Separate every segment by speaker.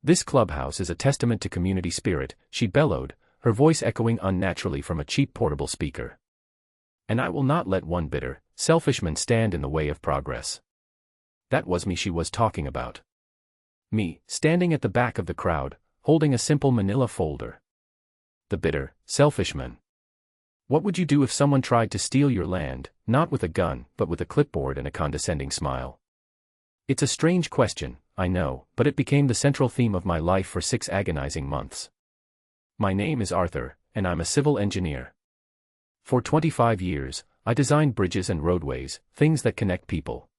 Speaker 1: This clubhouse is a testament to community spirit, she bellowed, her voice echoing unnaturally from a cheap portable speaker. And I will not let one bitter, selfish man stand in the way of progress. That was me she was talking about. Me, standing at the back of the crowd, holding a simple manila folder. The bitter, selfish man. What would you do if someone tried to steal your land, not with a gun, but with a clipboard and a condescending smile? It's a strange question, I know, but it became the central theme of my life for 6 agonizing months. My name is Arthur, and I'm a civil engineer. For 25 years, I designed bridges and roadways, things that connect people.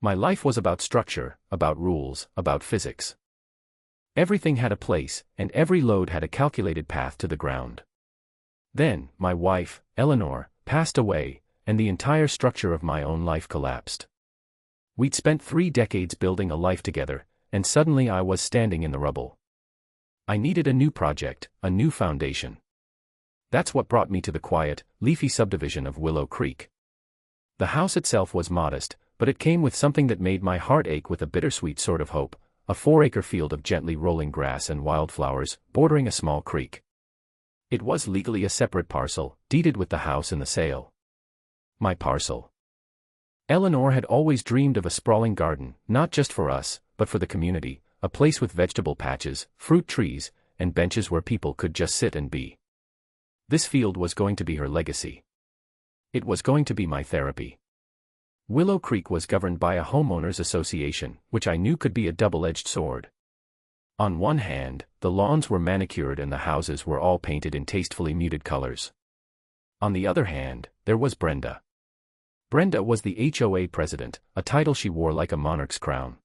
Speaker 1: My life was about structure, about rules, about physics. Everything had a place, and every load had a calculated path to the ground. Then, my wife, Eleanor, passed away, and the entire structure of my own life collapsed. We'd spent 3 decades building a life together, and suddenly I was standing in the rubble. I needed a new project, a new foundation. That's what brought me to the quiet, leafy subdivision of Willow Creek. The house itself was modest, but it came with something that made my heart ache with a bittersweet sort of hope, a 4-acre field of gently rolling grass and wildflowers, bordering a small creek. It was legally a separate parcel, deeded with the house in the sale. My parcel. Eleanor had always dreamed of a sprawling garden, not just for us, but for the community, a place with vegetable patches, fruit trees, and benches where people could just sit and be. This field was going to be her legacy. It was going to be my therapy. Willow Creek was governed by a homeowners association, which I knew could be a double-edged sword. On one hand, the lawns were manicured and the houses were all painted in tastefully muted colors. On the other hand, there was Brenda. Brenda was the HOA president, a title she wore like a monarch's crown.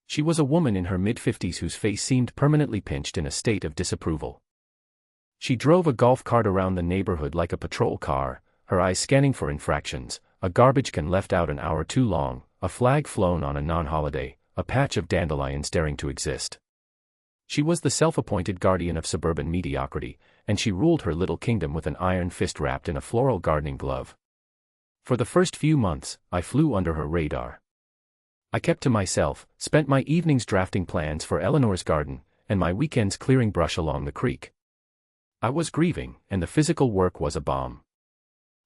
Speaker 1: She was a woman in her mid-50s whose face seemed permanently pinched in a state of disapproval. She drove a golf cart around the neighborhood like a patrol car, her eyes scanning for infractions, a garbage can left out an hour too long, a flag flown on a non-holiday, a patch of dandelions daring to exist. She was the self-appointed guardian of suburban mediocrity, and she ruled her little kingdom with an iron fist wrapped in a floral gardening glove. For the first few months, I flew under her radar. I kept to myself, spent my evenings drafting plans for Eleanor's garden, and my weekends clearing brush along the creek. I was grieving, and the physical work was a bomb.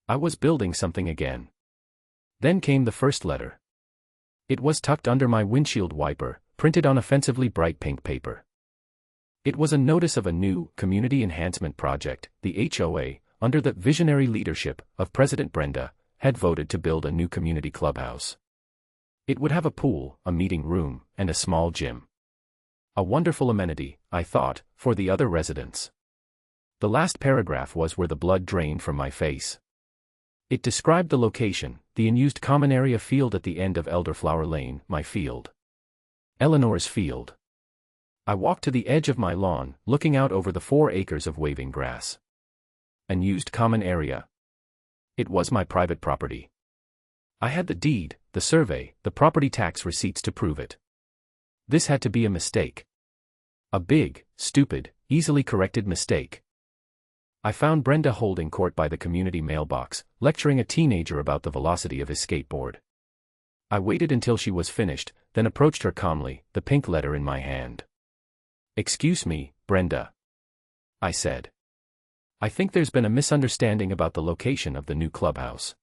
Speaker 1: I was building something again. Then came the first letter. It was tucked under my windshield wiper, printed on offensively bright pink paper. It was a notice of a new, community enhancement project. The HOA, under the visionary leadership of President Brenda, had voted to build a new community clubhouse. It would have a pool, a meeting room, and a small gym. A wonderful amenity, I thought, for the other residents. The last paragraph was where the blood drained from my face. It described the location, the unused common area field at the end of Elderflower Lane, my field. Eleanor's field. I walked to the edge of my lawn, looking out over the 4 acres of waving grass. Unused common area. It was my private property. I had the deed, the survey, the property tax receipts to prove it. This had to be a mistake. A big, stupid, easily corrected mistake. I found Brenda holding court by the community mailbox, lecturing a teenager about the velocity of his skateboard. I waited until she was finished, then approached her calmly, the pink letter in my hand. "Excuse me, Brenda," I said. "I think there's been a misunderstanding about the location of the new clubhouse."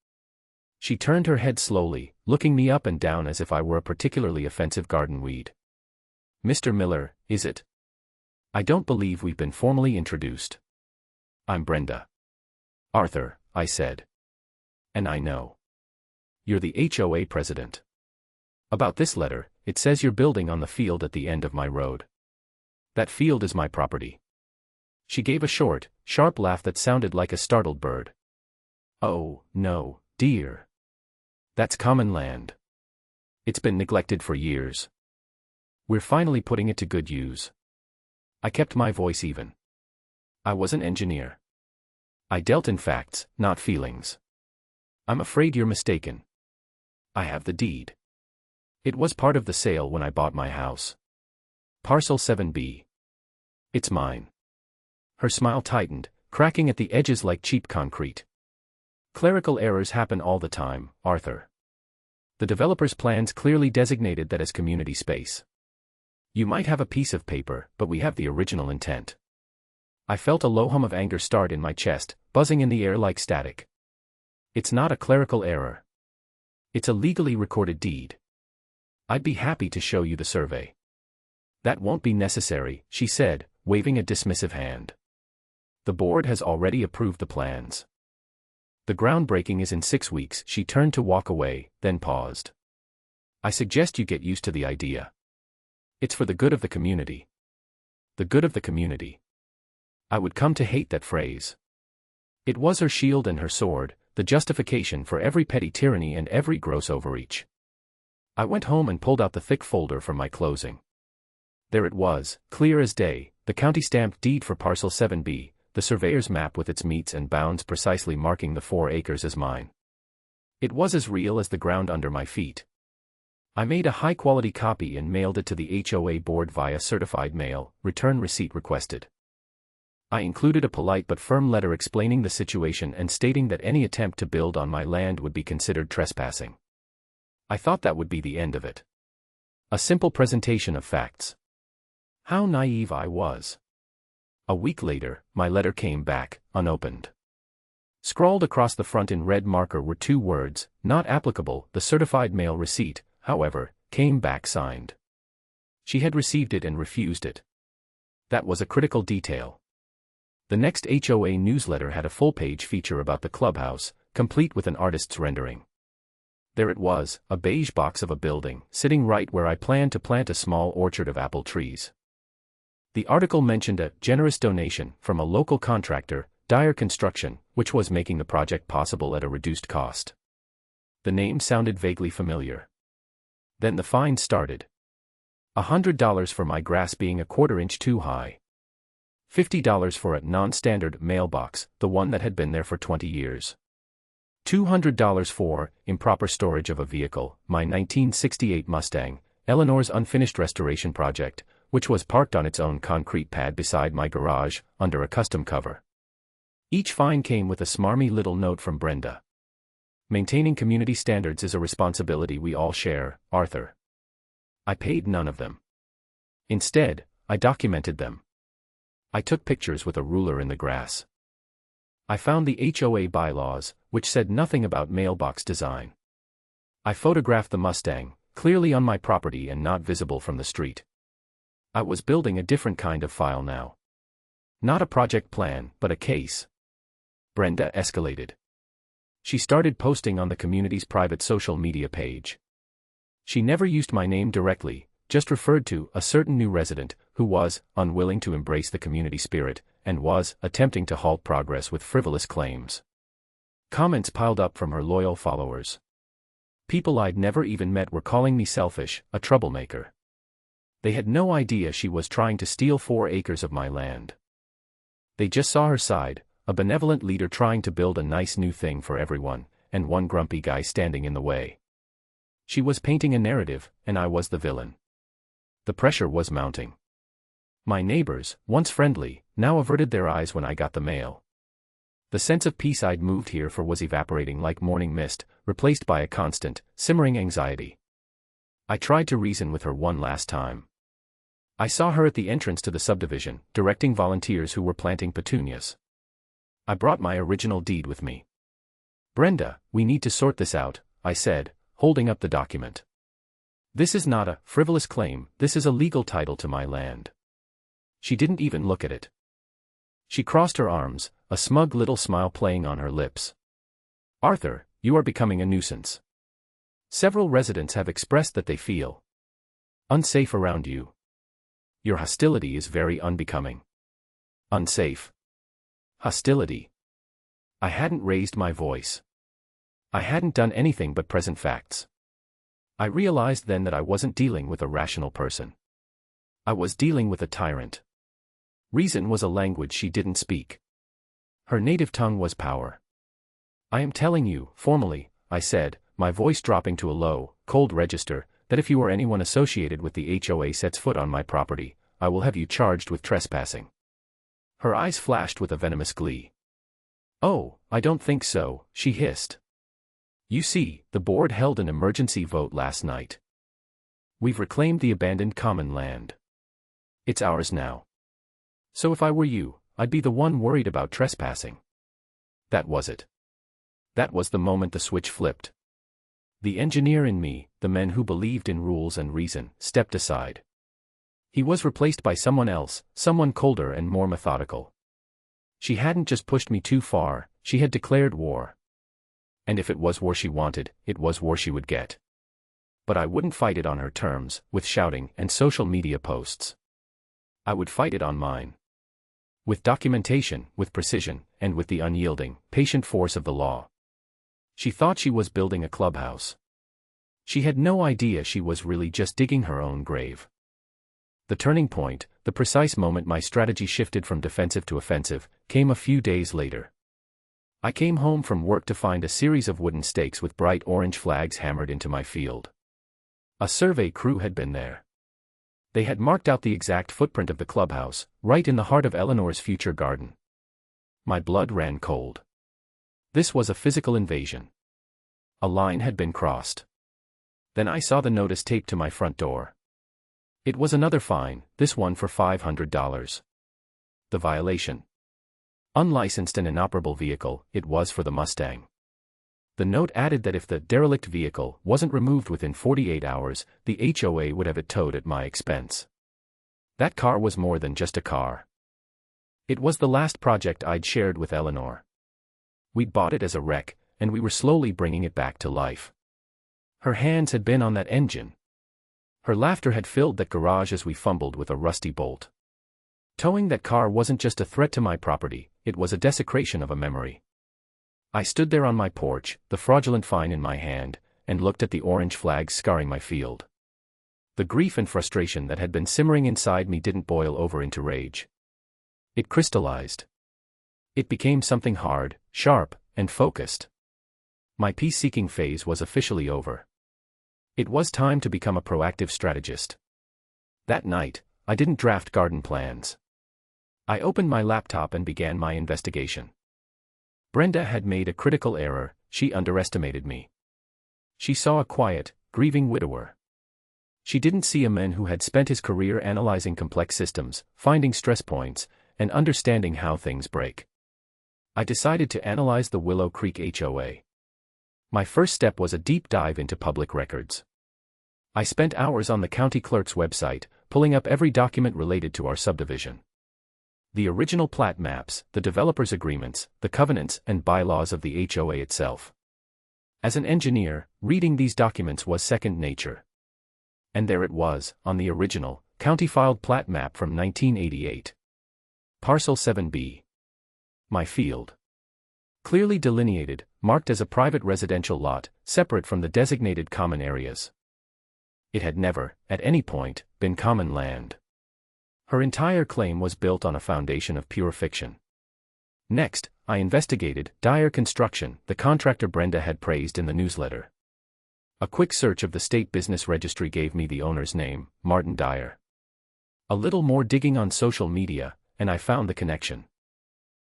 Speaker 1: She turned her head slowly, looking me up and down as if I were a particularly offensive garden weed. "Mr. Miller, is it? I don't believe we've been formally introduced." "I'm Brenda." "Arthur," I said. "And I know. You're the HOA president. About this letter, it says you're building on the field at the end of my road. That field is my property." She gave a short, sharp laugh that sounded like a startled bird. "Oh, no, dear. That's common land. It's been neglected for years. We're finally putting it to good use." I kept my voice even. I was an engineer. I dealt in facts, not feelings. "I'm afraid you're mistaken. I have the deed. It was part of the sale when I bought my house. Parcel 7B. It's mine." Her smile tightened, cracking at the edges like cheap concrete. "Clerical errors happen all the time, Arthur. The developer's plans clearly designated that as community space. You might have a piece of paper, but we have the original intent. I felt a low hum of anger start in my chest, buzzing in the air like static. It's not a clerical error. It's a legally recorded deed. I'd be happy to show you the survey. That won't be necessary, she said, waving a dismissive hand. The board has already approved the plans. The groundbreaking is in 6 weeks. She turned to walk away, then paused. I suggest you get used to the idea. It's for the good of the community. The good of the community. I would come to hate that phrase. It was her shield and her sword, the justification for every petty tyranny and every gross overreach. I went home and pulled out the thick folder from my closing. There it was, clear as day, the county-stamped deed for Parcel 7B, the surveyor's map with its metes and bounds precisely marking the 4 acres as mine. It was as real as the ground under my feet. I made a high-quality copy and mailed it to the HOA board via certified mail, return receipt requested. I included a polite but firm letter explaining the situation and stating that any attempt to build on my land would be considered trespassing. I thought that would be the end of it. A simple presentation of facts. How naive I was. A week later, my letter came back, unopened. Scrawled across the front in red marker were 2 words, not applicable. The certified mail receipt, however, came back signed. She had received it and refused it. That was a critical detail. The next HOA newsletter had a full-page feature about the clubhouse, complete with an artist's rendering. There it was, a beige box of a building, sitting right where I planned to plant a small orchard of apple trees. The article mentioned a generous donation from a local contractor, Dyer Construction, which was making the project possible at a reduced cost. The name sounded vaguely familiar. Then the fine started. $100 for my grass being a 1/4 inch too high. $50 for a non-standard mailbox, the one that had been there for 20 years. $200 for improper storage of a vehicle, my 1968 Mustang, Eleanor's unfinished restoration project, which was parked on its own concrete pad beside my garage, under a custom cover. Each fine came with a smarmy little note from Brenda. Maintaining community standards is a responsibility we all share, Arthur. I paid none of them. Instead, I documented them. I took pictures with a ruler in the grass. I found the HOA bylaws, which said nothing about mailbox design. I photographed the Mustang, clearly on my property and not visible from the street. I was building a different kind of file now. Not a project plan, but a case. Brenda escalated. She started posting on the community's private social media page. She never used my name directly, just referred to a certain new resident who was unwilling to embrace the community spirit and was attempting to halt progress with frivolous claims. Comments piled up from her loyal followers. People I'd never even met were calling me selfish, a troublemaker. They had no idea she was trying to steal 4 acres of my land. They just saw her side, a benevolent leader trying to build a nice new thing for everyone, and one grumpy guy standing in the way. She was painting a narrative, and I was the villain. The pressure was mounting. My neighbors, once friendly, now averted their eyes when I got the mail. The sense of peace I'd moved here for was evaporating like morning mist, replaced by a constant, simmering anxiety. I tried to reason with her one last time. I saw her at the entrance to the subdivision, directing volunteers who were planting petunias. I brought my original deed with me. Brenda, we need to sort this out, I said, holding up the document. This is not a frivolous claim, this is a legal title to my land. She didn't even look at it. She crossed her arms, a smug little smile playing on her lips. Arthur, you are becoming a nuisance. Several residents have expressed that they feel unsafe around you. Your hostility is very unbecoming. Unsafe. Hostility. I hadn't raised my voice. I hadn't done anything but present facts. I realized then that I wasn't dealing with a rational person. I was dealing with a tyrant. Reason was a language she didn't speak. Her native tongue was power. I am telling you, formally, I said, my voice dropping to a low, cold register, that if you or anyone associated with the HOA sets foot on my property, I will have you charged with trespassing. Her eyes flashed with a venomous glee. Oh, I don't think so, she hissed. You see, the board held an emergency vote last night. We've reclaimed the abandoned common land. It's ours now. So if I were you, I'd be the one worried about trespassing. That was it. That was the moment the switch flipped. The engineer in me, the man who believed in rules and reason, stepped aside. He was replaced by someone else, someone colder and more methodical. She hadn't just pushed me too far, she had declared war. And if it was war she wanted, it was war she would get. But I wouldn't fight it on her terms, with shouting and social media posts. I would fight it on mine. With documentation, with precision, and with the unyielding, patient force of the law. She thought she was building a clubhouse. She had no idea she was really just digging her own grave. The turning point, the precise moment my strategy shifted from defensive to offensive, came a few days later. I came home from work to find a series of wooden stakes with bright orange flags hammered into my field. A survey crew had been there. They had marked out the exact footprint of the clubhouse, right in the heart of Eleanor's future garden. My blood ran cold. This was a physical invasion. A line had been crossed. Then I saw the notice taped to my front door. It was another fine, this one for $500. The violation. Unlicensed and inoperable vehicle, it was for the Mustang. The note added that if the derelict vehicle wasn't removed within 48 hours, the HOA would have it towed at my expense. That car was more than just a car. It was the last project I'd shared with Eleanor. We'd bought it as a wreck, and we were slowly bringing it back to life. Her hands had been on that engine. Her laughter had filled that garage as we fumbled with a rusty bolt. Towing that car wasn't just a threat to my property, it was a desecration of a memory. I stood there on my porch, the fraudulent fine in my hand, and looked at the orange flags scarring my field. The grief and frustration that had been simmering inside me didn't boil over into rage. It crystallized. It became something hard, sharp, and focused. My peace-seeking phase was officially over. It was time to become a proactive strategist. That night, I didn't draft garden plans. I opened my laptop and began my investigation. Brenda had made a critical error, she underestimated me. She saw a quiet, grieving widower. She didn't see a man who had spent his career analyzing complex systems, finding stress points, and understanding how things break. I decided to analyze the Willow Creek HOA. My first step was a deep dive into public records. I spent hours on the county clerk's website, pulling up every document related to our subdivision. The original plat maps, the developer's agreements, the covenants and bylaws of the HOA itself. As an engineer, reading these documents was second nature. And there it was, on the original, county-filed plat map from 1988. Parcel 7B. My field. Clearly delineated, marked as a private residential lot, separate from the designated common areas. It had never, at any point, been common land. Her entire claim was built on a foundation of pure fiction. Next, I investigated Dyer Construction, the contractor Brenda had praised in the newsletter. A quick search of the state business registry gave me the owner's name, Martin Dyer. A little more digging on social media, and I found the connection.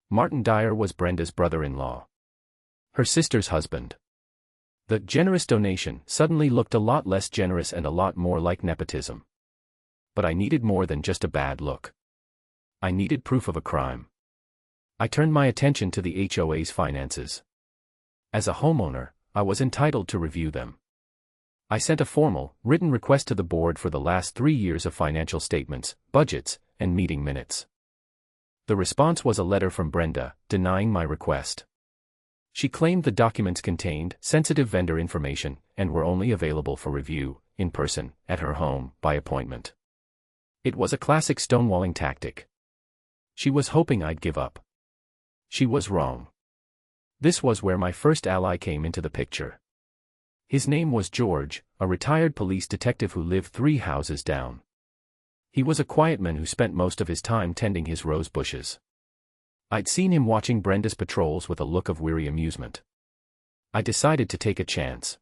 Speaker 1: Martin Dyer was Brenda's brother-in-law. Her sister's husband. The generous donation suddenly looked a lot less generous and a lot more like nepotism. But I needed more than just a bad look. I needed proof of a crime. I turned my attention to the HOA's finances. As a homeowner, I was entitled to review them. I sent a formal, written request to the board for the last 3 years of financial statements, budgets, and meeting minutes. The response was a letter from Brenda, denying my request. She claimed the documents contained sensitive vendor information and were only available for review, in person, at her home, by appointment. It was a classic stonewalling tactic. She was hoping I'd give up. She was wrong. This was where my first ally came into the picture. His name was George, a retired police detective who lived 3 houses down. He was a quiet man who spent most of his time tending his rose bushes. I'd seen him watching Brenda's patrols with a look of weary amusement. I decided to take a chance.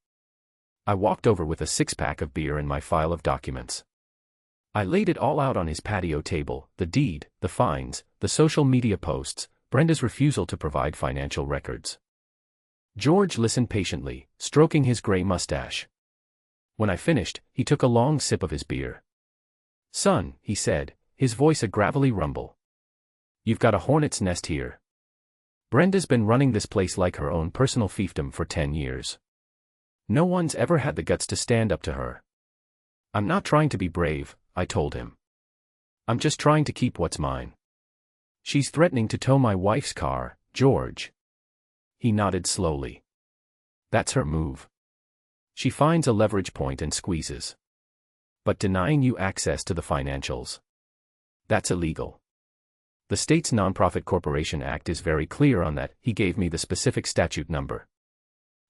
Speaker 1: I walked over with a 6-pack of beer and my file of documents. I laid it all out on his patio table, the deed, the fines, the social media posts, Brenda's refusal to provide financial records. George listened patiently, stroking his gray mustache. When I finished, he took a long sip of his beer. "Son," he said, his voice a gravelly rumble. "You've got a hornet's nest here. Brenda's been running this place like her own personal fiefdom for 10 years. No one's ever had the guts to stand up to her." "I'm not trying to be brave," I told him. "I'm just trying to keep what's mine." "She's threatening to tow my wife's car, George." He nodded slowly. "That's her move. She finds a leverage point and squeezes. But denying you access to the financials, that's illegal. The state's Nonprofit Corporation Act is very clear on that." He gave me the specific statute number.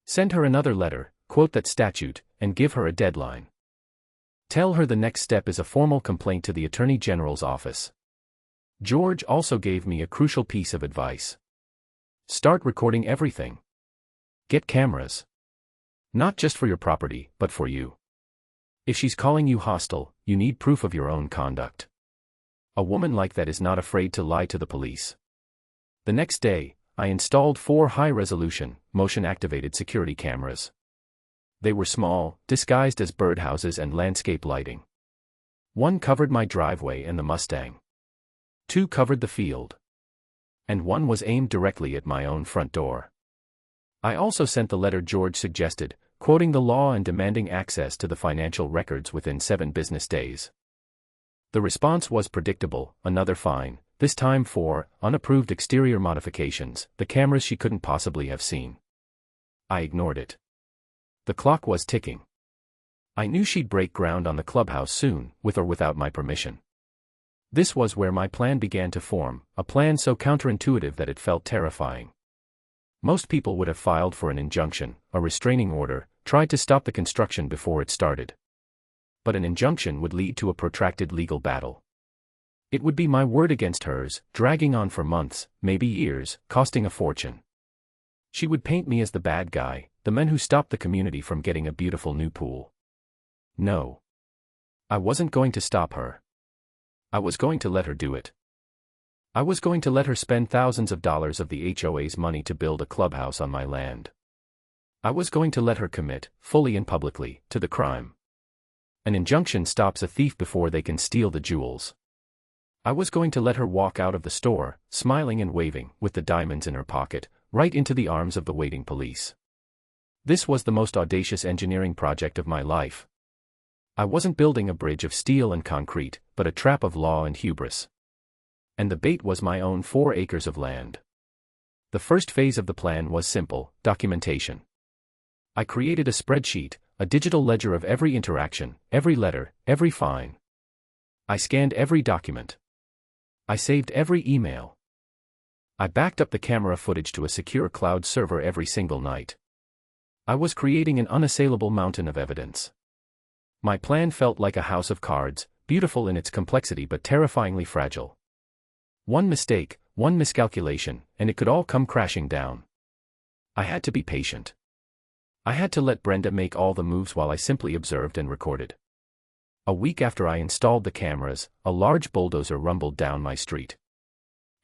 Speaker 1: "Send her another letter, quote that statute, and give her a deadline. Tell her the next step is a formal complaint to the Attorney General's office." George also gave me a crucial piece of advice. "Start recording everything. Get cameras. Not just for your property, but for you. If she's calling you hostile, you need proof of your own conduct. A woman like that is not afraid to lie to the police." The next day, I installed 4 high-resolution, motion-activated security cameras. They were small, disguised as birdhouses and landscape lighting. 1 covered my driveway and the Mustang. 2 covered the field. And 1 was aimed directly at my own front door. I also sent the letter George suggested, quoting the law and demanding access to the financial records within 7 business days. The response was predictable: another fine, this time for unapproved exterior modifications, the cameras she couldn't possibly have seen. I ignored it. The clock was ticking. I knew she'd break ground on the clubhouse soon, with or without my permission. This was where my plan began to form, a plan so counterintuitive that it felt terrifying. Most people would have filed for an injunction, a restraining order, tried to stop the construction before it started. But an injunction would lead to a protracted legal battle. It would be my word against hers, dragging on for months, maybe years, costing a fortune. She would paint me as the bad guy, the man who stopped the community from getting a beautiful new pool. No. I wasn't going to stop her. I was going to let her do it. I was going to let her spend thousands of dollars of the HOA's money to build a clubhouse on my land. I was going to let her commit, fully and publicly, to the crime. An injunction stops a thief before they can steal the jewels. I was going to let her walk out of the store, smiling and waving, with the diamonds in her pocket, right into the arms of the waiting police. This was the most audacious engineering project of my life. I wasn't building a bridge of steel and concrete, but a trap of law and hubris. And the bait was my own 4 acres of land. The first phase of the plan was simple: documentation. I created a spreadsheet, a digital ledger of every interaction, every letter, every fine. I scanned every document. I saved every email. I backed up the camera footage to a secure cloud server every single night. I was creating an unassailable mountain of evidence. My plan felt like a house of cards, beautiful in its complexity but terrifyingly fragile. One mistake, one miscalculation, and it could all come crashing down. I had to be patient. I had to let Brenda make all the moves while I simply observed and recorded. A week after I installed the cameras, a large bulldozer rumbled down my street.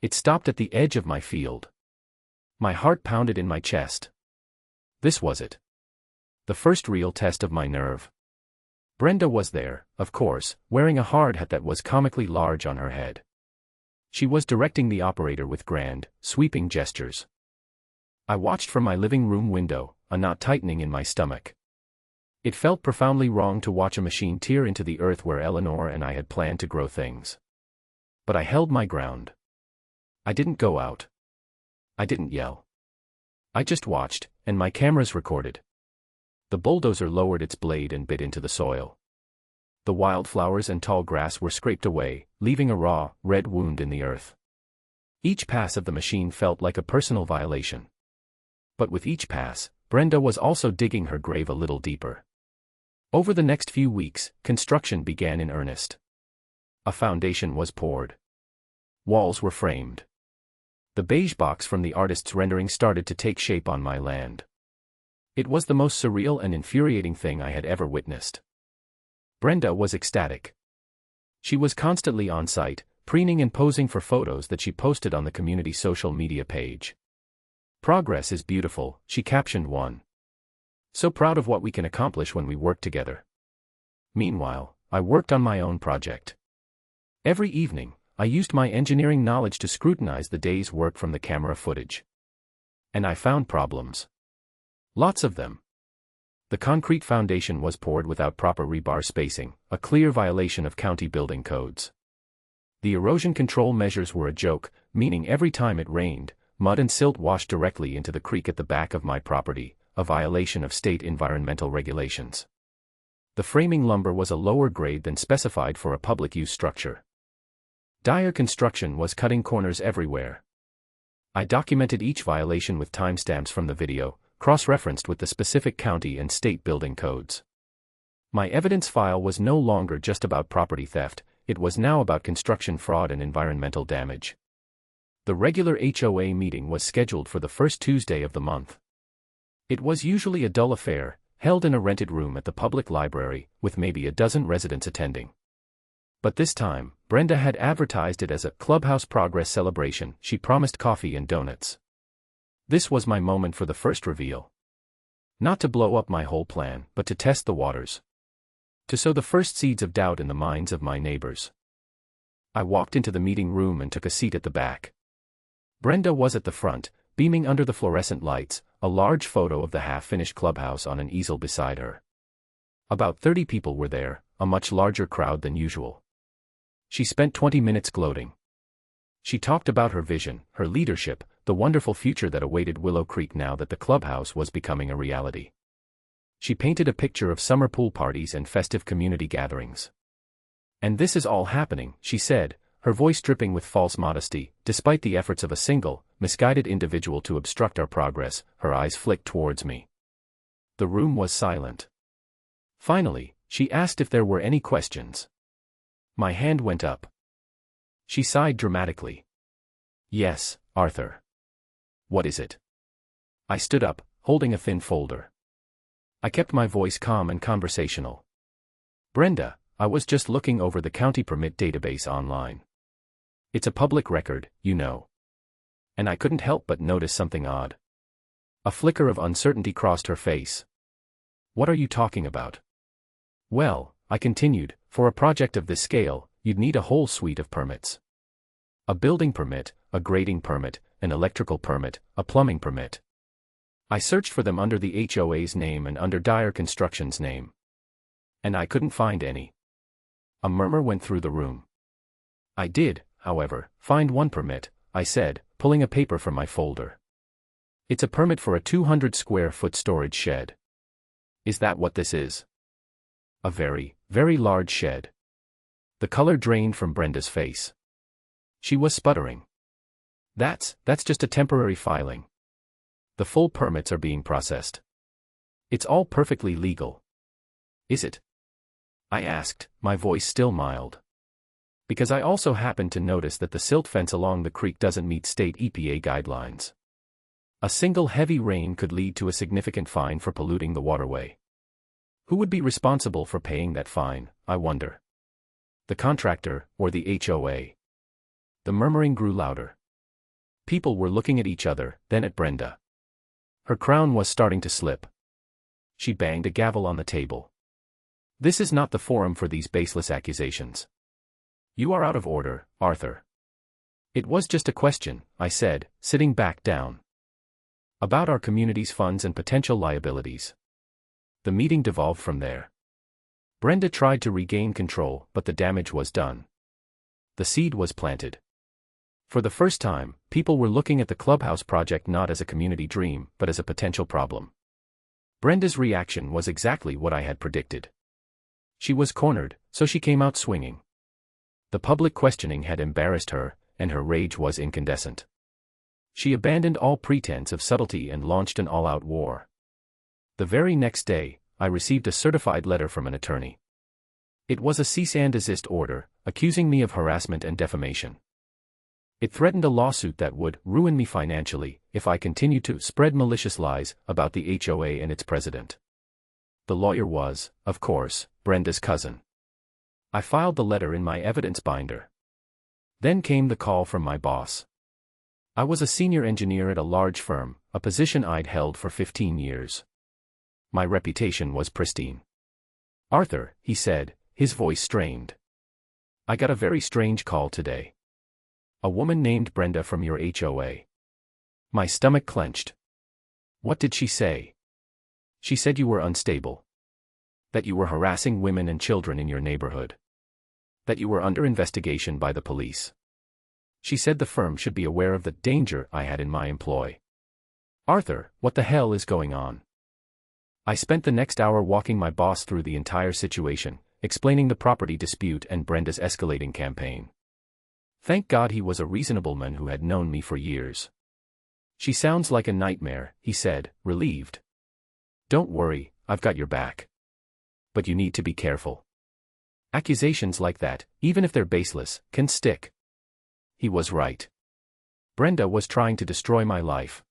Speaker 1: It stopped at the edge of my field. My heart pounded in my chest. This was it. The first real test of my nerve. Brenda was there, of course, wearing a hard hat that was comically large on her head. She was directing the operator with grand, sweeping gestures. I watched from my living room window, a knot tightening in my stomach. It felt profoundly wrong to watch a machine tear into the earth where Eleanor and I had planned to grow things. But I held my ground. I didn't go out. I didn't yell. I just watched, and my cameras recorded. The bulldozer lowered its blade and bit into the soil. The wildflowers and tall grass were scraped away, leaving a raw, red wound in the earth. Each pass of the machine felt like a personal violation. But with each pass, Brenda was also digging her grave a little deeper. Over the next few weeks, construction began in earnest. A foundation was poured. Walls were framed. The beige box from the artist's rendering started to take shape on my land. It was the most surreal and infuriating thing I had ever witnessed. Brenda was ecstatic. She was constantly on site, preening and posing for photos that she posted on the community social media page. "Progress is beautiful," she captioned one. "So proud of what we can accomplish when we work together." Meanwhile, I worked on my own project. Every evening, I used my engineering knowledge to scrutinize the day's work from the camera footage. And I found problems. Lots of them. The concrete foundation was poured without proper rebar spacing, a clear violation of county building codes. The erosion control measures were a joke, meaning every time it rained, mud and silt washed directly into the creek at the back of my property, a violation of state environmental regulations. The framing lumber was a lower grade than specified for a public-use structure. Dire construction was cutting corners everywhere. I documented each violation with timestamps from the video, cross-referenced with the specific county and state building codes. My evidence file was no longer just about property theft, it was now about construction fraud and environmental damage. The regular HOA meeting was scheduled for the first Tuesday of the month. It was usually a dull affair, held in a rented room at the public library, with maybe a dozen residents attending. But this time, Brenda had advertised it as a Clubhouse progress celebration. She promised coffee and donuts. This was my moment for the first reveal. Not to blow up my whole plan, but to test the waters. To sow the first seeds of doubt in the minds of my neighbors. I walked into the meeting room and took a seat at the back. Brenda was at the front, beaming under the fluorescent lights, a large photo of the half-finished clubhouse on an easel beside her. About 30 people were there, a much larger crowd than usual. She spent 20 minutes gloating. She talked about her vision, her leadership, the wonderful future that awaited Willow Creek now that the clubhouse was becoming a reality. She painted a picture of summer pool parties and festive community gatherings. And this is all happening, she said, her voice dripping with false modesty, despite the efforts of a single, misguided individual to obstruct our progress. Her eyes flicked towards me. The room was silent. Finally, she asked if there were any questions. My hand went up. She sighed dramatically. Yes, Arthur. What is it? I stood up, holding a thin folder. I kept my voice calm and conversational. Brenda, I was just looking over the county permit database online. It's a public record, you know. And I couldn't help but notice something odd. A flicker of uncertainty crossed her face. What are you talking about? Well, I continued, for a project of this scale, you'd need a whole suite of permits. A building permit, a grading permit, an electrical permit, a plumbing permit. I searched for them under the HOA's name and under Dire Construction's name. And I couldn't find any. A murmur went through the room. I did, however, find one permit, I said, pulling a paper from my folder. It's a permit for a 200-square-foot storage shed. Is that what this is? A very, very large shed. The color drained from Brenda's face. She was sputtering. That's just a temporary filing. The full permits are being processed. It's all perfectly legal. Is it? I asked, my voice still mild. Because I also happened to notice that the silt fence along the creek doesn't meet state EPA guidelines. A single heavy rain could lead to a significant fine for polluting the waterway. Who would be responsible for paying that fine, I wonder? The contractor, or the HOA? The murmuring grew louder. People were looking at each other, then at Brenda. Her crown was starting to slip. She banged a gavel on the table. This is not the forum for these baseless accusations. You are out of order, Arthur. It was just a question, I said, sitting back down. About our community's funds and potential liabilities. The meeting devolved from there. Brenda tried to regain control, but the damage was done. The seed was planted. For the first time, people were looking at the Clubhouse project not as a community dream, but as a potential problem. Brenda's reaction was exactly what I had predicted. She was cornered, so she came out swinging. The public questioning had embarrassed her, and her rage was incandescent. She abandoned all pretense of subtlety and launched an all-out war. The very next day, I received a certified letter from an attorney. It was a cease and desist order, accusing me of harassment and defamation. It threatened a lawsuit that would ruin me financially if I continued to spread malicious lies about the HOA and its president. The lawyer was, of course, Brenda's cousin. I filed the letter in my evidence binder. Then came the call from my boss. I was a senior engineer at a large firm, a position I'd held for 15 years. My reputation was pristine. Arthur, he said, his voice strained. I got a very strange call today. A woman named Brenda from your HOA. My stomach clenched. What did she say? She said you were unstable. That you were harassing women and children in your neighborhood. That you were under investigation by the police. She said the firm should be aware of the danger I had in my employ. Arthur, what the hell is going on? I spent the next hour walking my boss through the entire situation, explaining the property dispute and Brenda's escalating campaign. Thank God he was a reasonable man who had known me for years. She sounds like a nightmare, he said, relieved. Don't worry, I've got your back. But you need to be careful. Accusations like that, even if they're baseless, can stick. He was right. Brenda was trying to destroy my life.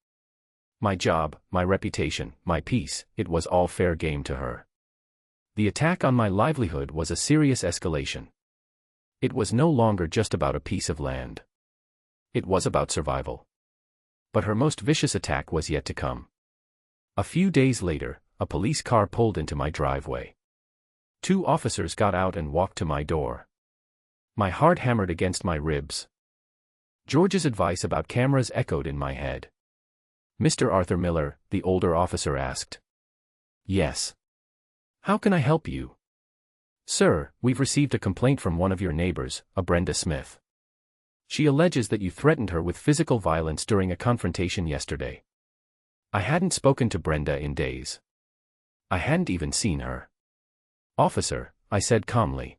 Speaker 1: My job, my reputation, my peace, it was all fair game to her. The attack on my livelihood was a serious escalation. It was no longer just about a piece of land. It was about survival. But her most vicious attack was yet to come. A few days later, a police car pulled into my driveway. 2 officers got out and walked to my door. My heart hammered against my ribs. George's advice about cameras echoed in my head. Mr. Arthur Miller, the older officer asked. Yes. How can I help you? Sir, we've received a complaint from one of your neighbors, a Brenda Smith. She alleges that you threatened her with physical violence during a confrontation yesterday. I hadn't spoken to Brenda in days. I hadn't even seen her. Officer, I said calmly.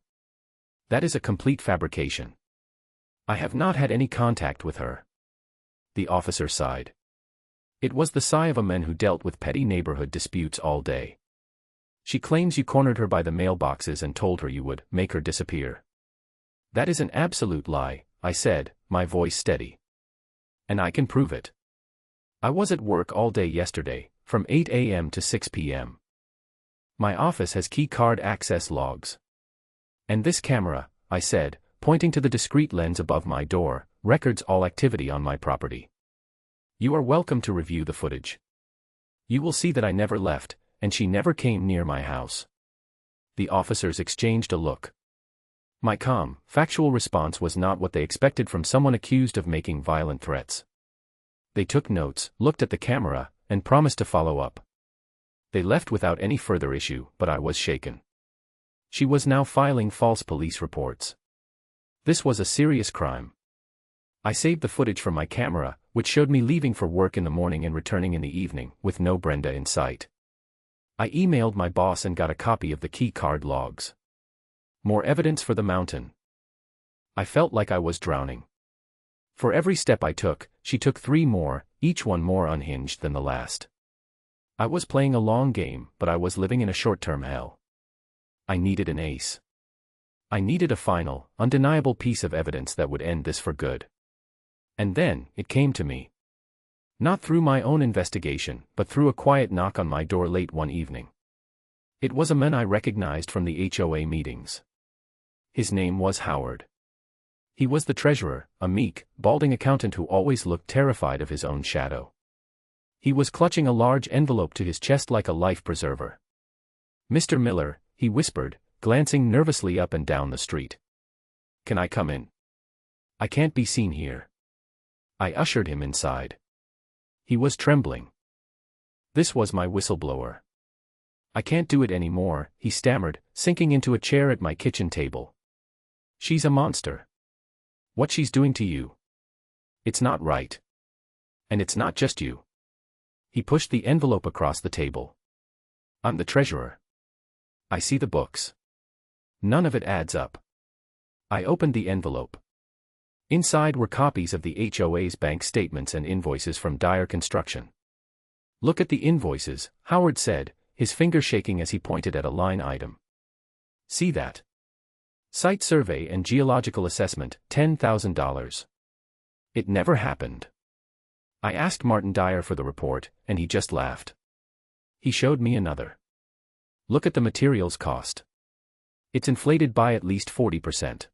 Speaker 1: That is a complete fabrication. I have not had any contact with her. The officer sighed. It was the sigh of a man who dealt with petty neighborhood disputes all day. She claims you cornered her by the mailboxes and told her you would make her disappear. That is an absolute lie, I said, my voice steady. And I can prove it. I was at work all day yesterday, from 8 a.m. to 6 p.m. My office has key card access logs. And this camera, I said, pointing to the discreet lens above my door, records all activity on my property. You are welcome to review the footage. You will see that I never left, and she never came near my house. The officers exchanged a look. My calm, factual response was not what they expected from someone accused of making violent threats. They took notes, looked at the camera, and promised to follow up. They left without any further issue, but I was shaken. She was now filing false police reports. This was a serious crime. I saved the footage from my camera, which showed me leaving for work in the morning and returning in the evening, with no Brenda in sight. I emailed my boss and got a copy of the key card logs. More evidence for the mountain. I felt like I was drowning. For every step I took, she took 3 more, each one more unhinged than the last. I was playing a long game, but I was living in a short-term hell. I needed an ace. I needed a final, undeniable piece of evidence that would end this for good. And then, it came to me. Not through my own investigation, but through a quiet knock on my door late one evening. It was a man I recognized from the HOA meetings. His name was Howard. He was the treasurer, a meek, balding accountant who always looked terrified of his own shadow. He was clutching a large envelope to his chest like a life preserver. Mr. Miller, he whispered, glancing nervously up and down the street. Can I come in? I can't be seen here. I ushered him inside. He was trembling. This was my whistleblower. I can't do it anymore, he stammered, sinking into a chair at my kitchen table. She's a monster. What she's doing to you. It's not right. And it's not just you. He pushed the envelope across the table. I'm the treasurer. I see the books. None of it adds up. I opened the envelope. Inside were copies of the HOA's bank statements and invoices from Dyer Construction. Look at the invoices, Howard said, his finger shaking as he pointed at a line item. See that? Site survey and geological assessment, $10,000. It never happened. I asked Martin Dyer for the report, and he just laughed. He showed me another. Look at the materials cost. It's inflated by at least 40%.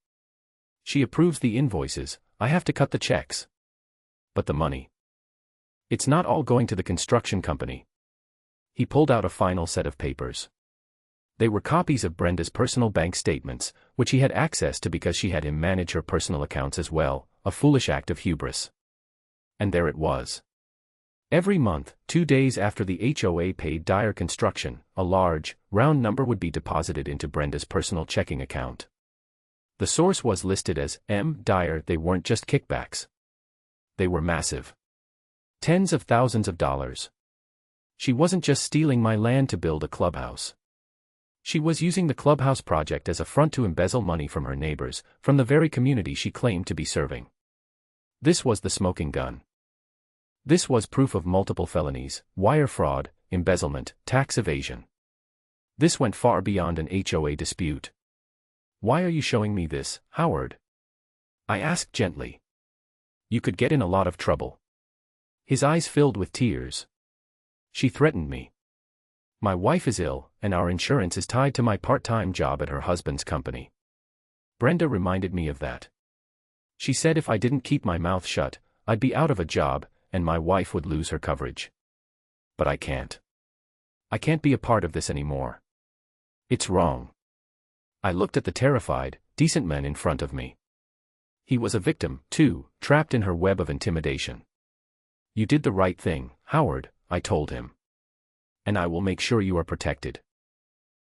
Speaker 1: She approves the invoices, I have to cut the checks. But the money. It's not all going to the construction company. He pulled out a final set of papers. They were copies of Brenda's personal bank statements, which he had access to because she had him manage her personal accounts as well, a foolish act of hubris. And there it was. Every month, 2 days after the HOA paid Dyer Construction, a large, round number would be deposited into Brenda's personal checking account. The source was listed as M. Dyer. They weren't just kickbacks. They were massive. Tens of thousands of dollars. She wasn't just stealing my land to build a clubhouse. She was using the clubhouse project as a front to embezzle money from her neighbors, from the very community she claimed to be serving. This was the smoking gun. This was proof of multiple felonies: wire fraud, embezzlement, tax evasion. This went far beyond an HOA dispute. "Why are you showing me this, Howard?" I asked gently. "You could get in a lot of trouble." His eyes filled with tears. "She threatened me. My wife is ill, and our insurance is tied to my part-time job at her husband's company." Brenda reminded me of that. She said if I didn't keep my mouth shut, I'd be out of a job, and my wife would lose her coverage. But I can't. I can't be a part of this anymore. It's wrong. I looked at the terrified, decent man in front of me. He was a victim, too, trapped in her web of intimidation. "You did the right thing, Howard," I told him. "And I will make sure you are protected."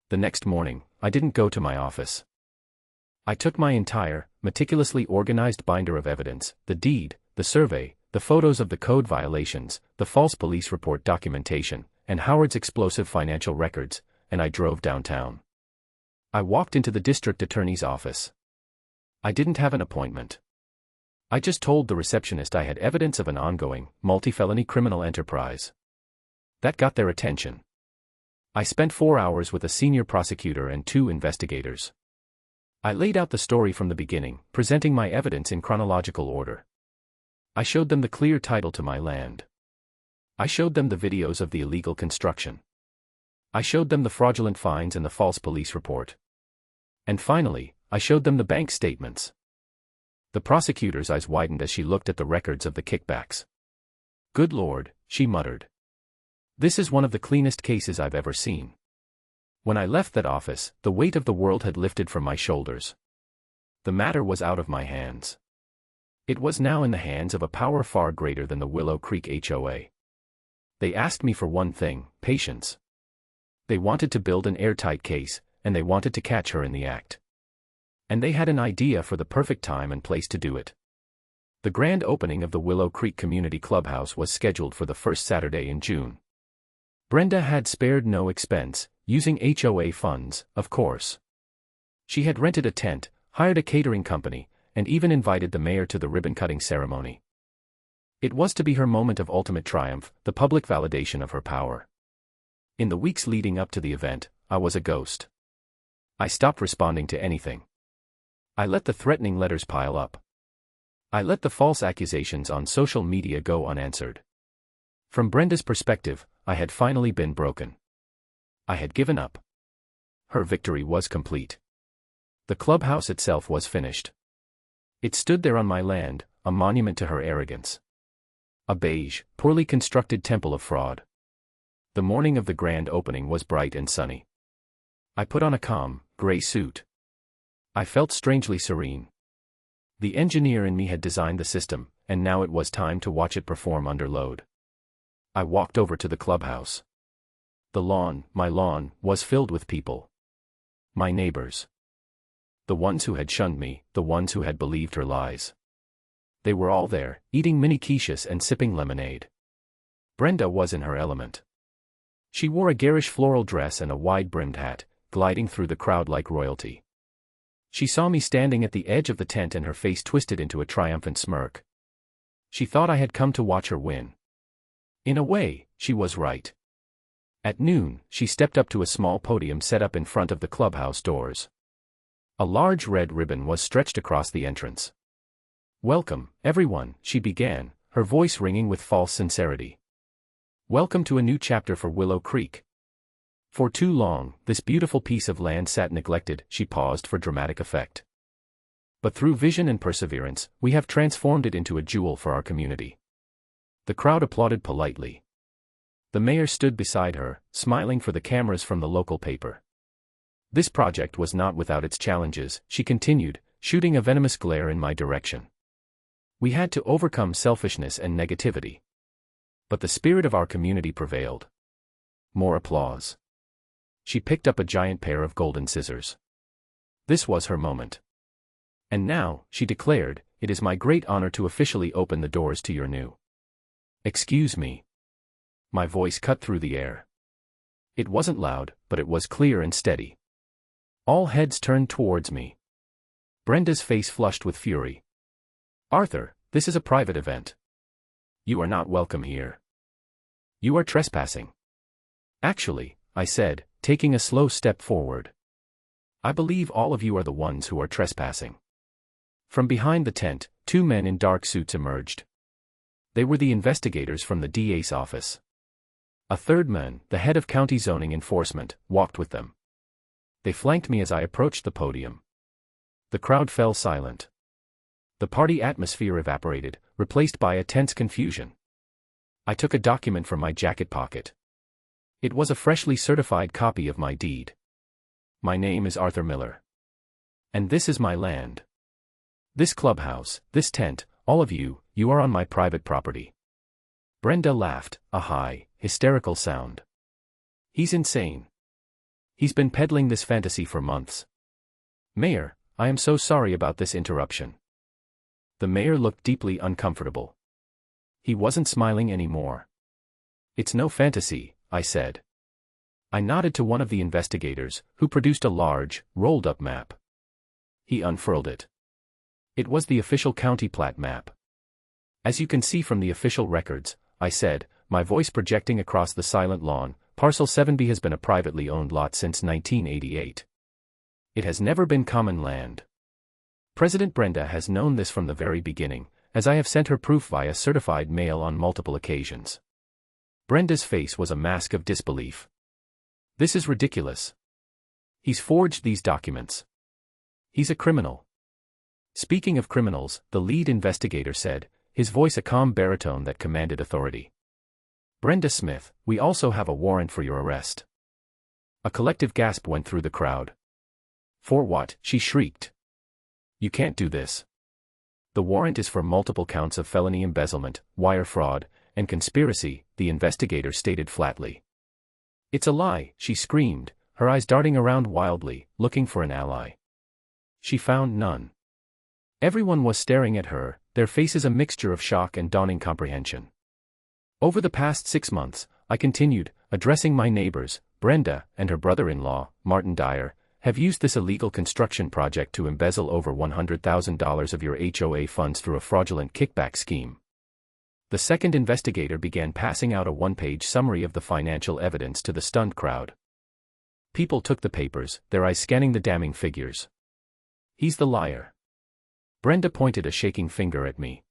Speaker 1: The next morning, I didn't go to my office. I took my entire, meticulously organized binder of evidence, the deed, the survey, the photos of the code violations, the false police report documentation, and Howard's explosive financial records, and I drove downtown. I walked into the district attorney's office. I didn't have an appointment. I just told the receptionist I had evidence of an ongoing, multi-felony criminal enterprise. That got their attention. I spent 4 hours with a senior prosecutor and 2 investigators. I laid out the story from the beginning, presenting my evidence in chronological order. I showed them the clear title to my land. I showed them the videos of the illegal construction. I showed them the fraudulent fines and the false police report. And finally, I showed them the bank statements. The prosecutor's eyes widened as she looked at the records of the kickbacks. "Good Lord," she muttered. "This is one of the cleanest cases I've ever seen." When I left that office, the weight of the world had lifted from my shoulders. The matter was out of my hands. It was now in the hands of a power far greater than the Willow Creek HOA. They asked me for one thing: patience. They wanted to build an airtight case, and they wanted to catch her in the act. And they had an idea for the perfect time and place to do it. The grand opening of the Willow Creek Community Clubhouse was scheduled for the first Saturday in June. Brenda had spared no expense, using HOA funds, of course. She had rented a tent, hired a catering company, and even invited the mayor to the ribbon-cutting ceremony. It was to be her moment of ultimate triumph, the public validation of her power. In the weeks leading up to the event, I was a ghost. I stopped responding to anything. I let the threatening letters pile up. I let the false accusations on social media go unanswered. From Brenda's perspective, I had finally been broken. I had given up. Her victory was complete. The clubhouse itself was finished. It stood there on my land, a monument to her arrogance. A beige, poorly constructed temple of fraud. The morning of the grand opening was bright and sunny. I put on a calm, gray suit. I felt strangely serene. The engineer in me had designed the system, and now it was time to watch it perform under load. I walked over to the clubhouse. The lawn, my lawn, was filled with people. My neighbors. The ones who had shunned me, the ones who had believed her lies. They were all there, eating mini quiches and sipping lemonade. Brenda was in her element. She wore a garish floral dress and a wide-brimmed hat, gliding through the crowd like royalty. She saw me standing at the edge of the tent and her face twisted into a triumphant smirk. She thought I had come to watch her win. In a way, she was right. At noon, she stepped up to a small podium set up in front of the clubhouse doors. A large red ribbon was stretched across the entrance. "Welcome, everyone," she began, her voice ringing with false sincerity. "Welcome to a new chapter for Willow Creek. For too long, this beautiful piece of land sat neglected." She paused for dramatic effect. "But through vision and perseverance, we have transformed it into a jewel for our community." The crowd applauded politely. The mayor stood beside her, smiling for the cameras from the local paper. This project was not without its challenges, she continued, shooting a venomous glare in my direction. We had to overcome selfishness and negativity. But the spirit of our community prevailed. More applause. She picked up a giant pair of golden scissors. This was her moment. And now, she declared, it is my great honor to officially open the doors to your new. Excuse me. My voice cut through the air. It wasn't loud, but it was clear and steady. All heads turned towards me. Brenda's face flushed with fury. Arthur, this is a private event. You are not welcome here. You are trespassing. Actually, I said, taking a slow step forward. I believe all of you are the ones who are trespassing. From behind the tent, two men in dark suits emerged. They were the investigators from the DA's office. A third man, the head of county zoning enforcement, walked with them. They flanked me as I approached the podium. The crowd fell silent. The party atmosphere evaporated, replaced by a tense confusion. I took a document from my jacket pocket. It was a freshly certified copy of my deed. My name is Arthur Miller. And this is my land. This clubhouse, this tent, all of you, you are on my private property. Brenda laughed, a high, hysterical sound. He's insane. He's been peddling this fantasy for months. Mayor, I am so sorry about this interruption. The mayor looked deeply uncomfortable. He wasn't smiling anymore. It's no fantasy, I said. I nodded to one of the investigators, who produced a large, rolled-up map. He unfurled it. It was the official county plat map. As you can see from the official records, I said, my voice projecting across the silent lawn, Parcel 7B has been a privately owned lot since 1988. It has never been common land. President Brenda has known this from the very beginning, as I have sent her proof via certified mail on multiple occasions. Brenda's face was a mask of disbelief. This is ridiculous. He's forged these documents. He's a criminal. Speaking of criminals, the lead investigator said, his voice a calm baritone that commanded authority. Brenda Smith, we also have a warrant for your arrest. A collective gasp went through the crowd. For what? She shrieked. You can't do this. The warrant is for multiple counts of felony embezzlement, wire fraud, and conspiracy, the investigator stated flatly. It's a lie, she screamed, her eyes darting around wildly, looking for an ally. She found none. Everyone was staring at her, their faces a mixture of shock and dawning comprehension. Over the past 6 months, I continued, addressing my neighbors, Brenda and her brother-in-law, Martin Dyer, have used this illegal construction project to embezzle over $100,000 of your HOA funds through a fraudulent kickback scheme. The second investigator began passing out a one-page summary of the financial evidence to the stunned crowd. People took the papers, their eyes scanning the damning figures. He's the liar. Brenda pointed a shaking finger at me.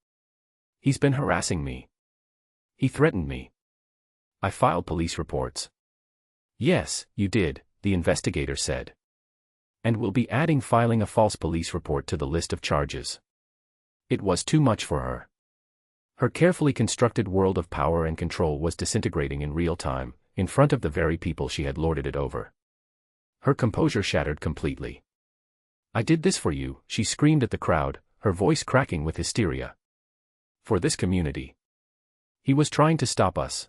Speaker 1: He's been harassing me. He threatened me. I filed police reports. Yes, you did, the investigator said. And we'll be adding filing a false police report to the list of charges. It was too much for her. Her carefully constructed world of power and control was disintegrating in real time, in front of the very people she had lorded it over. Her composure shattered completely. I did this for you, she screamed at the crowd, her voice cracking with hysteria. For this community. He was trying to stop us.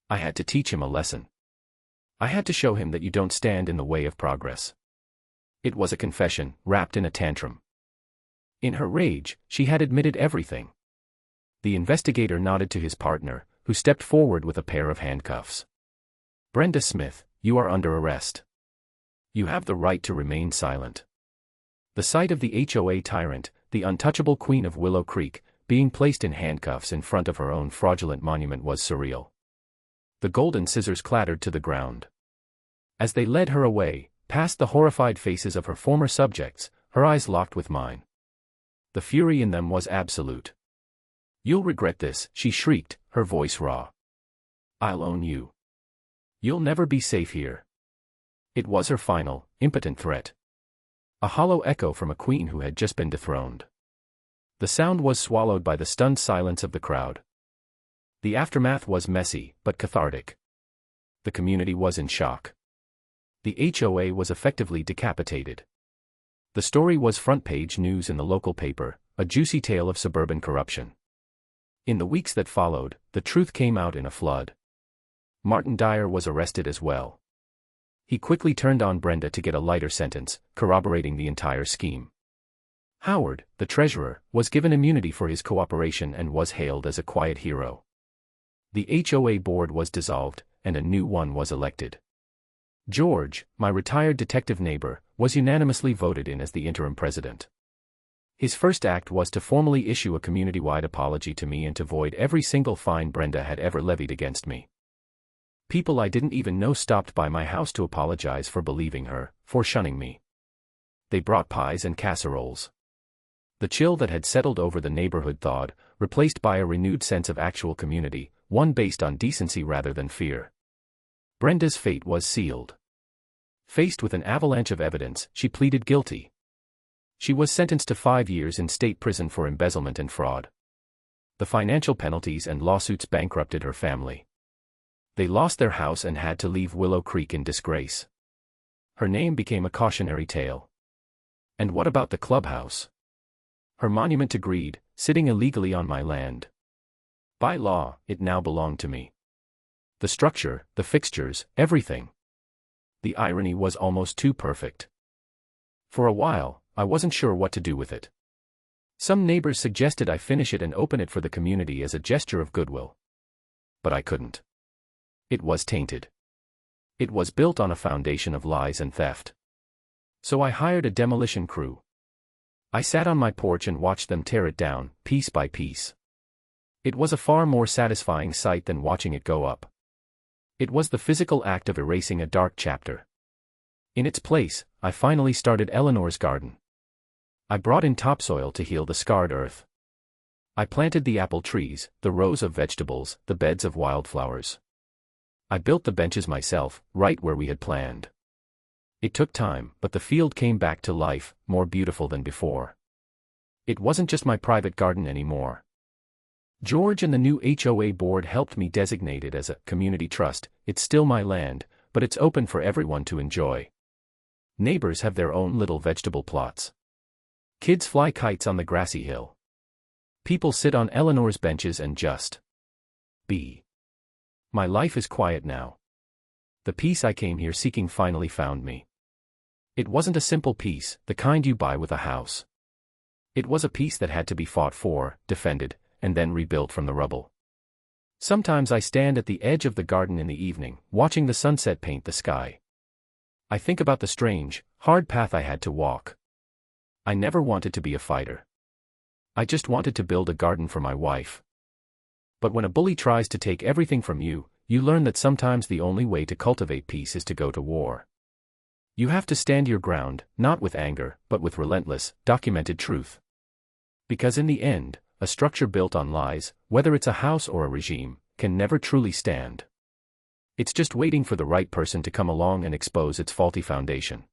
Speaker 1: I had to teach him a lesson. I had to show him that you don't stand in the way of progress. It was a confession, wrapped in a tantrum. In her rage, she had admitted everything. The investigator nodded to his partner, who stepped forward with a pair of handcuffs. Brenda Smith, you are under arrest. You have the right to remain silent. The sight of the HOA tyrant, the untouchable queen of Willow Creek, being placed in handcuffs in front of her own fraudulent monument was surreal. The golden scissors clattered to the ground. As they led her away, past the horrified faces of her former subjects, her eyes locked with mine. The fury in them was absolute. You'll regret this, she shrieked, her voice raw. I'll own you. You'll never be safe here. It was her final, impotent threat. A hollow echo from a queen who had just been dethroned. The sound was swallowed by the stunned silence of the crowd. The aftermath was messy, but cathartic. The community was in shock. The HOA was effectively decapitated. The story was front-page news in the local paper, a juicy tale of suburban corruption. In the weeks that followed, the truth came out in a flood. Martin Dyer was arrested as well. He quickly turned on Brenda to get a lighter sentence, corroborating the entire scheme. Howard, the treasurer, was given immunity for his cooperation and was hailed as a quiet hero. The HOA board was dissolved, and a new one was elected. George, my retired detective neighbor, was unanimously voted in as the interim president. His first act was to formally issue a community-wide apology to me and to void every single fine Brenda had ever levied against me. People I didn't even know stopped by my house to apologize for believing her, for shunning me. They brought pies and casseroles. The chill that had settled over the neighborhood thawed, replaced by a renewed sense of actual community, one based on decency rather than fear. Brenda's fate was sealed. Faced with an avalanche of evidence, she pleaded guilty. She was sentenced to 5 years in state prison for embezzlement and fraud. The financial penalties and lawsuits bankrupted her family. They lost their house and had to leave Willow Creek in disgrace. Her name became a cautionary tale. And what about the clubhouse? Her monument to greed, sitting illegally on my land. By law, it now belonged to me. The structure, the fixtures, everything. The irony was almost too perfect. For a while, I wasn't sure what to do with it. Some neighbors suggested I finish it and open it for the community as a gesture of goodwill. But I couldn't. It was tainted. It was built on a foundation of lies and theft. So I hired a demolition crew. I sat on my porch and watched them tear it down, piece by piece. It was a far more satisfying sight than watching it go up. It was the physical act of erasing a dark chapter. In its place, I finally started Eleanor's garden. I brought in topsoil to heal the scarred earth. I planted the apple trees, the rows of vegetables, the beds of wildflowers. I built the benches myself, right where we had planned. It took time, but the field came back to life, more beautiful than before. It wasn't just my private garden anymore. George and the new HOA board helped me designate it as a community trust. It's still my land, but it's open for everyone to enjoy. Neighbors have their own little vegetable plots. Kids fly kites on the grassy hill. People sit on Eleanor's benches and just be. My life is quiet now. The peace I came here seeking finally found me. It wasn't a simple peace, the kind you buy with a house. It was a peace that had to be fought for, defended, and then rebuilt from the rubble. Sometimes I stand at the edge of the garden in the evening, watching the sunset paint the sky. I think about the strange, hard path I had to walk. I never wanted to be a fighter. I just wanted to build a garden for my wife. But when a bully tries to take everything from you, you learn that sometimes the only way to cultivate peace is to go to war. You have to stand your ground, not with anger, but with relentless, documented truth. Because in the end, a structure built on lies, whether it's a house or a regime, can never truly stand. It's just waiting for the right person to come along and expose its faulty foundation.